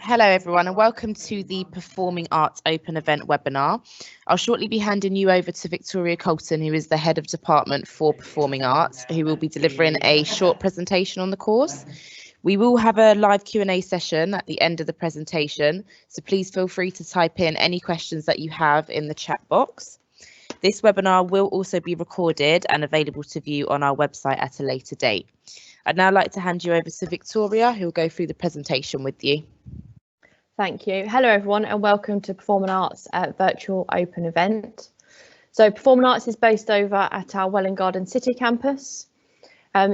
Hello everyone and welcome to the Performing Arts Open Event webinar. I'll shortly be handing you over to Victoria Colton, who is the Head of Department for Performing Arts, who will be delivering a short presentation on the course. We will have a live Q&A session at the end of the presentation, so please feel free to type in any questions that you have in the chat box. This webinar will also be recorded and available to view on our website at a later date. I'd now like to hand you over to Victoria, who will go through the presentation with you. Thank you. Hello everyone and welcome to Performing Arts virtual open event. So Performing Arts is based over at our Welwyn Garden City campus.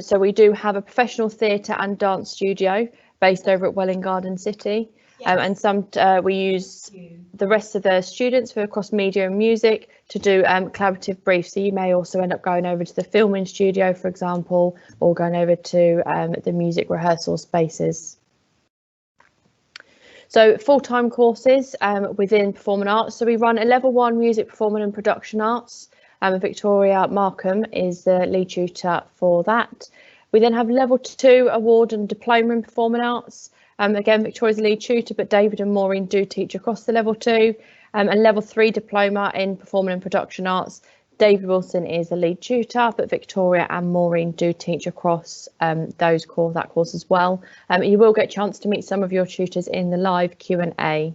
So we do have a professional theatre and dance studio based over at Welwyn Garden City. And we use the rest of the students who are across media and music to do collaborative briefs. So you may also end up going over to the filming studio, for example, or going over to the music rehearsal spaces. So full-time courses within Performing Arts. So we run a level 1 music performance and production arts. Victoria Markham is the lead tutor for that. We then have level 2 award and diploma in Performing Arts. Again, Victoria's the lead tutor, but David and Maureen do teach across the level 2. And level 3 diploma in performance and production arts. David Wilson is the lead tutor, but Victoria and Maureen do teach across that course as well. You will get a chance to meet some of your tutors in the live Q&A.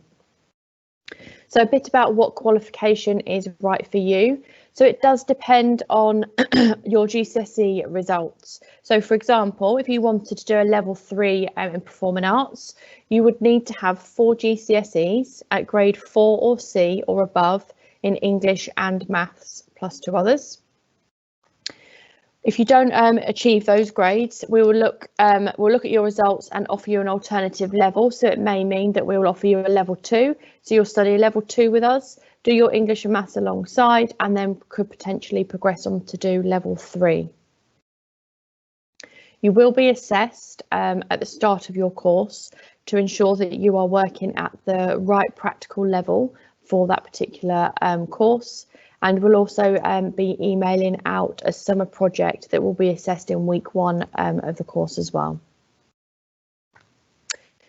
So a bit about what qualification is right for you. So it does depend on your GCSE results. So for example, if you wanted to do a level 3 in performing arts, you would need to have 4 GCSEs at grade 4 or C or above in English and maths, plus 2 others. If you don't achieve those grades, we'll look at your results and offer you an alternative level. So it may mean that we will offer you a level 2. So you'll study level 2 with us, do your English and maths alongside, and then could potentially progress on to do level 3. You will be assessed at the start of your course to ensure that you are working at the right practical level for that particular course. And we'll also be emailing out a summer project that will be assessed in week 1 of the course as well.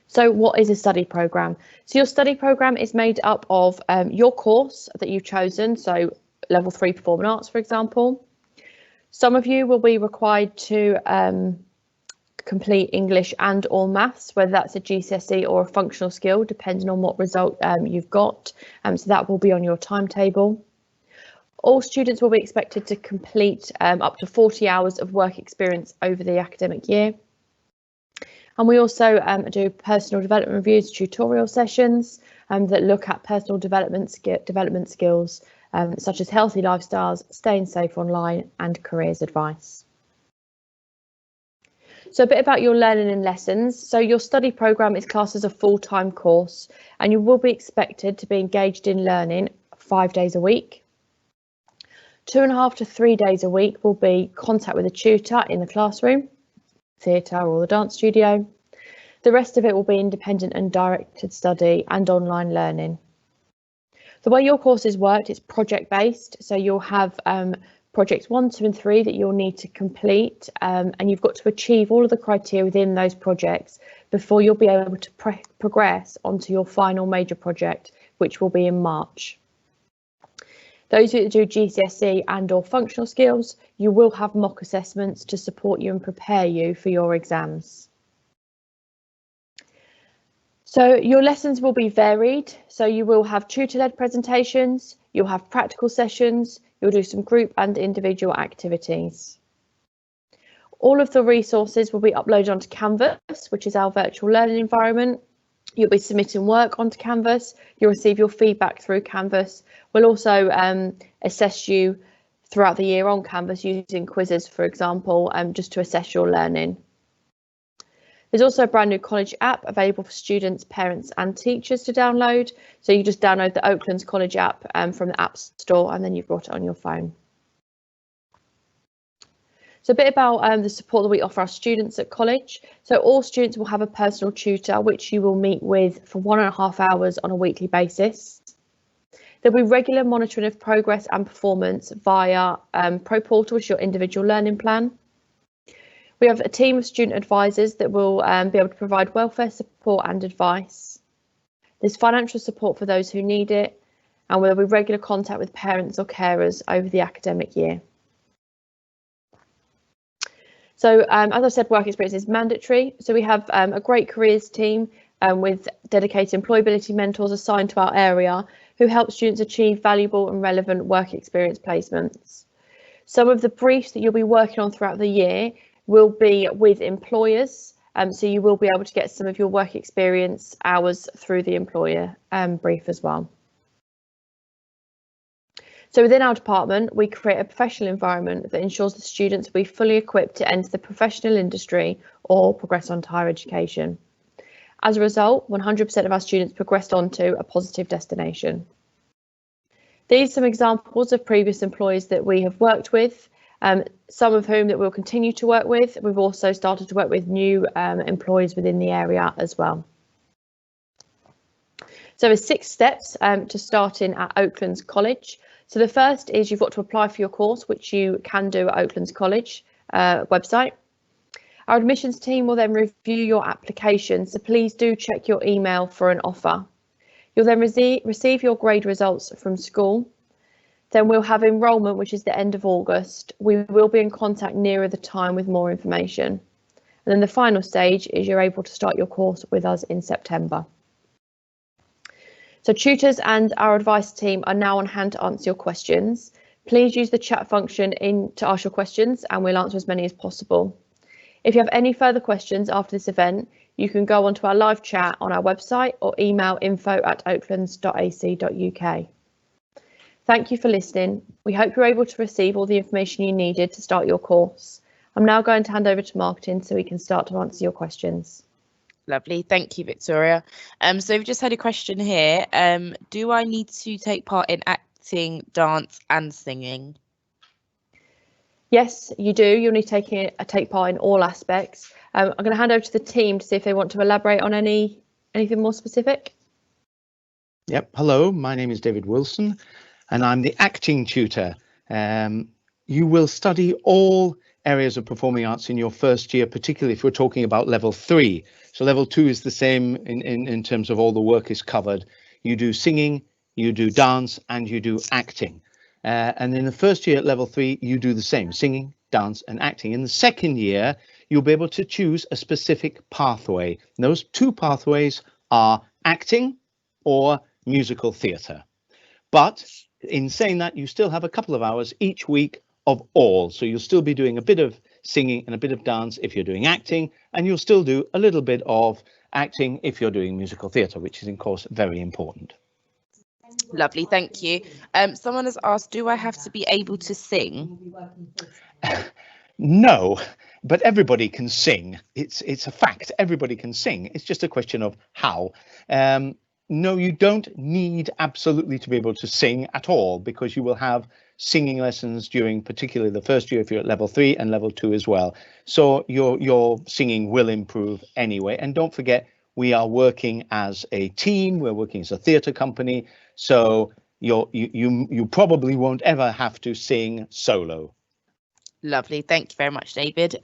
So what is a study programme? So your study programme is made up of your course that you've chosen, so level 3 performing arts, for example. Some of you will be required to complete English and or maths, whether that's a GCSE or a functional skill, depending on what result you've got. So that will be on your timetable. All students will be expected to complete up to 40 hours of work experience over the academic year. And we also do personal development reviews, tutorial sessions that look at personal development skills such as healthy lifestyles, staying safe online and careers advice. So a bit about your learning and lessons. So your study programme is classed as a full-time course and you will be expected to be engaged in learning 5 days a week. 2.5 to 3 days a week will be contact with a tutor in the classroom, theatre or the dance studio. The rest of it will be independent and directed study and online learning. The way your course is worked, it's project based, so you'll have projects 1, 2 and 3 that you'll need to complete and you've got to achieve all of the criteria within those projects before you'll be able to progress onto your final major project, which will be in March. Those who do GCSE and or functional skills, you will have mock assessments to support you and prepare you for your exams. So your lessons will be varied. So you will have tutor-led presentations, you'll have practical sessions, you'll do some group and individual activities. All of the resources will be uploaded onto Canvas, which is our virtual learning environment. You'll be submitting work onto Canvas, you'll receive your feedback through Canvas. We'll also assess you throughout the year on Canvas using quizzes, for example, just to assess your learning. There's also a brand new college app available for students, parents and teachers to download. So you just download the Oaklands College app from the App Store and then you've got it on your phone. So a bit about the support that we offer our students at college. So all students will have a personal tutor, which you will meet with for 1.5 hours on a weekly basis. There'll be regular monitoring of progress and performance via ProPortal, which is your individual learning plan. We have a team of student advisors that will be able to provide welfare support and advice. There's financial support for those who need it, and there'll be regular contact with parents or carers over the academic year. So as I said, work experience is mandatory. So we have a great careers team with dedicated employability mentors assigned to our area who help students achieve valuable and relevant work experience placements. Some of the briefs that you'll be working on throughout the year will be with employers. So you will be able to get some of your work experience hours through the employer brief as well. So within our department, we create a professional environment that ensures the students will be fully equipped to enter the professional industry or progress on to higher education. As a result, 100% of our students progressed on to a positive destination. These are some examples of previous employees that we have worked with, some of whom that we'll continue to work with. We've also started to work with new employees within the area as well. So there's 6 steps to starting at Oaklands College. So the first is you've got to apply for your course, which you can do at Oaklands College website. Our admissions team will then review your application, so please do check your email for an offer. You'll then receive your grade results from school. Then we'll have enrolment, which is the end of August. We will be in contact nearer the time with more information. And then the final stage is you're able to start your course with us in September. So tutors and our advice team are now on hand to answer your questions. Please use the chat function to ask your questions and we'll answer as many as possible. If you have any further questions after this event, you can go onto our live chat on our website or email info@oaklands.ac.uk. Thank you for listening. We hope you're able to receive all the information you needed to start your course. I'm now going to hand over to marketing so we can start to answer your questions. Lovely, thank you, Victoria. So we've just had a question here. Do I need to take part in acting, dance and singing? Yes, you do. You'll need to take part in all aspects. I'm going to hand over to the team to see if they want to elaborate on anything more specific. Yep. Hello, my name is David Wilson and I'm the acting tutor. You will study all areas of performing arts in your first year, particularly if we're talking about level 3. So level 2 is the same in terms of all the work is covered. You do singing, you do dance and you do acting. And in the first year at level 3, you do the same, singing, dance and acting. In the second year, you'll be able to choose a specific pathway. And those 2 pathways are acting or musical theatre. But in saying that, you still have a couple of hours each week of all. So you'll still be doing a bit of singing and a bit of dance if you're doing acting, and you'll still do a little bit of acting if you're doing musical theatre, which is, of course, very important. Lovely, thank you. Someone has asked, do I have to be able to sing? No, but everybody can sing. It's a fact. Everybody can sing. It's just a question of how. No, you don't need absolutely to be able to sing at all, because you will have singing lessons during particularly the first year if you're at level 3 and level 2 as well. So your singing will improve anyway. And don't forget, we are working as a team. We're working as a theatre company. So you probably won't ever have to sing solo. Lovely, thank you very much, David.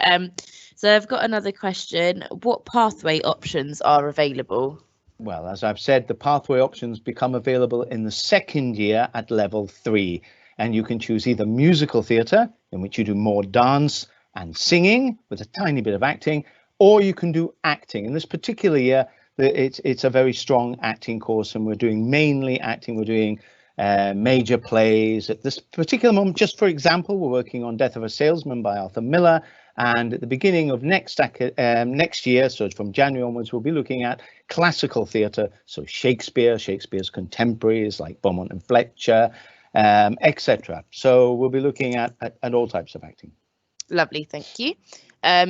So I've got another question. What pathway options are available? Well, as I've said, the pathway options become available in the second year at level 3. And you can choose either musical theatre, in which you do more dance and singing with a tiny bit of acting, or you can do acting. In this particular year, it's a very strong acting course, and we're doing mainly acting. We're doing major plays. At this particular moment, just for example, we're working on Death of a Salesman by Arthur Miller. And at the beginning of next year, so from January onwards, we'll be looking at classical theatre. So Shakespeare's contemporaries like Beaumont and Fletcher, etc. So we'll be looking at all types of acting. Lovely, thank you.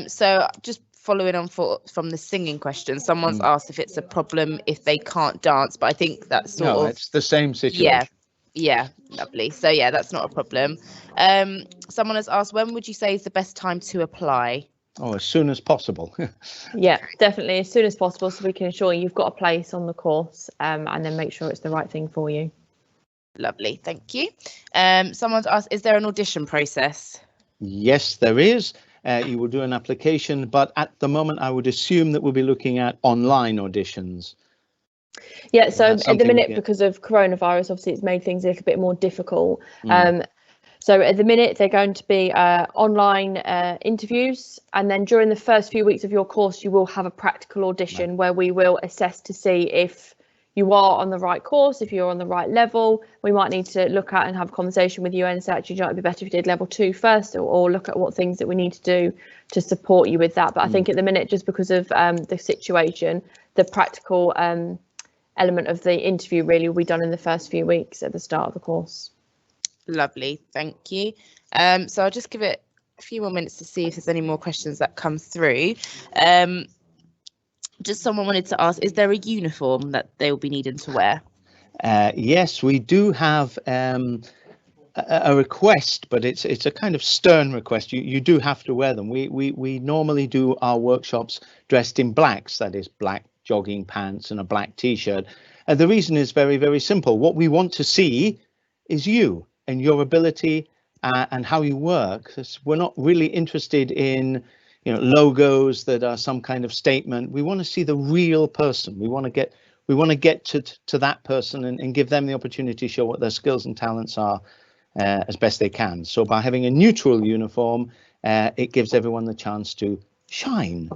So just following on from the singing question, someone's asked if it's a problem if they can't dance, but I think that's sort of... it's the same situation. Yeah, lovely. So yeah, that's not a problem. Someone has asked, when would you say is the best time to apply? Oh, as soon as possible. Yeah, definitely as soon as possible, so we can ensure you've got a place on the course and then make sure it's the right thing for you. Lovely, thank you. Someone's asked, is there an audition process? Yes, there is. You will do an application, but at the moment I would assume that we'll be looking at online auditions. Yeah, so That's at the something we minute, get. because of coronavirus, obviously it's made things a little bit more difficult. So at the minute, they're going to be online interviews, and then during the first few weeks of your course, you will have a practical audition where we will assess to see if you are on the right course, if you're on the right level. We might need to look at and have a conversation with you and say, actually, it'd be better if you did level 2 first, or look at what things that we need to do to support you with that. But I think at the minute, just because of the situation, the practical element of the interview really will be done in the first few weeks at the start of the course. Lovely, thank you. So I'll just give it a few more minutes to see if there's any more questions that come through. Just someone wanted to ask, is there a uniform that they will be needing to wear? Yes, we do have a request, but it's a kind of stern request. You do have to wear them. We normally do our workshops dressed in blacks, that is black jogging pants and a black t-shirt. And the reason is very, very simple. What we want to see is you and your ability and how you work. We're not really interested in logos that are some kind of statement. We want to see the real person. We want to get to that person and give them the opportunity to show what their skills and talents are as best they can. So by having a neutral uniform, it gives everyone the chance to shine.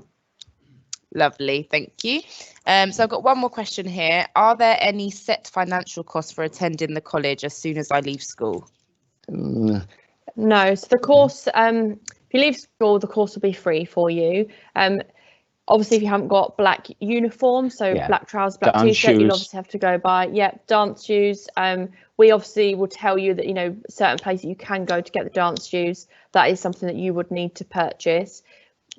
Lovely, thank you. So I've got one more question here. Are there any set financial costs for attending the college as soon as I leave school? No, so the course, if you leave school, the course will be free for you. Obviously, if you haven't got black uniform, so black trousers, black t-shirt, you'll obviously have to go buy, dance shoes. We obviously will tell you that, certain places you can go to get the dance shoes. That is something that you would need to purchase.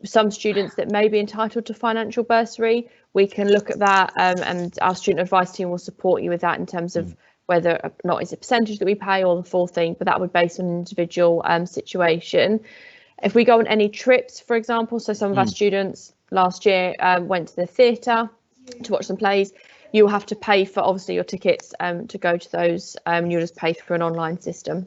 Some students that may be entitled to financial bursary, we can look at that, and our student advice team will support you with that in terms of whether or not it's a percentage that we pay or the full thing, but that would be based on an individual situation. If we go on any trips, for example, so some of our students last year went to the theatre to watch some plays, you'll have to pay for obviously your tickets to go to those. You'll just pay through an online system.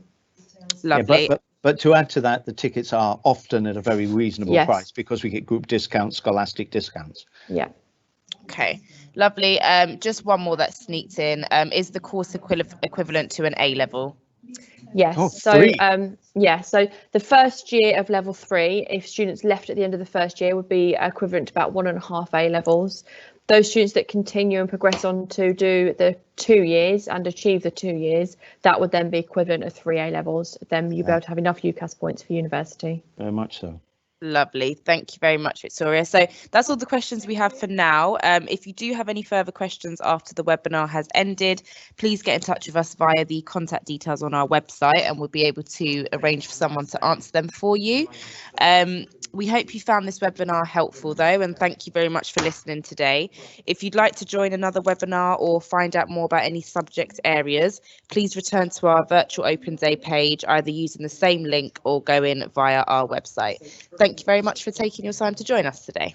Lovely. Yeah, but to add to that, the tickets are often at a very reasonable price because we get group discounts, scholastic discounts. Yeah. Okay, lovely. Just one more that sneaked in. Is the course equivalent to an A level? Yes. So so the first year of level 3, if students left at the end of the first year, would be equivalent to about 1.5 A levels. Those students that continue and progress on to do the 2 years and achieve the 2 years, that would then be equivalent of 3 A levels. Then you'll be able to have enough UCAS points for university. Very much so. Lovely. Thank you very much, Victoria. So that's all the questions we have for now. If you do have any further questions after the webinar has ended, please get in touch with us via the contact details on our website, and we'll be able to arrange for someone to answer them for you. We hope you found this webinar helpful though, and thank you very much for listening today. If you'd like to join another webinar or find out more about any subject areas, please return to our virtual open day page, either using the same link or go in via our website. Thank you very much for taking your time to join us today.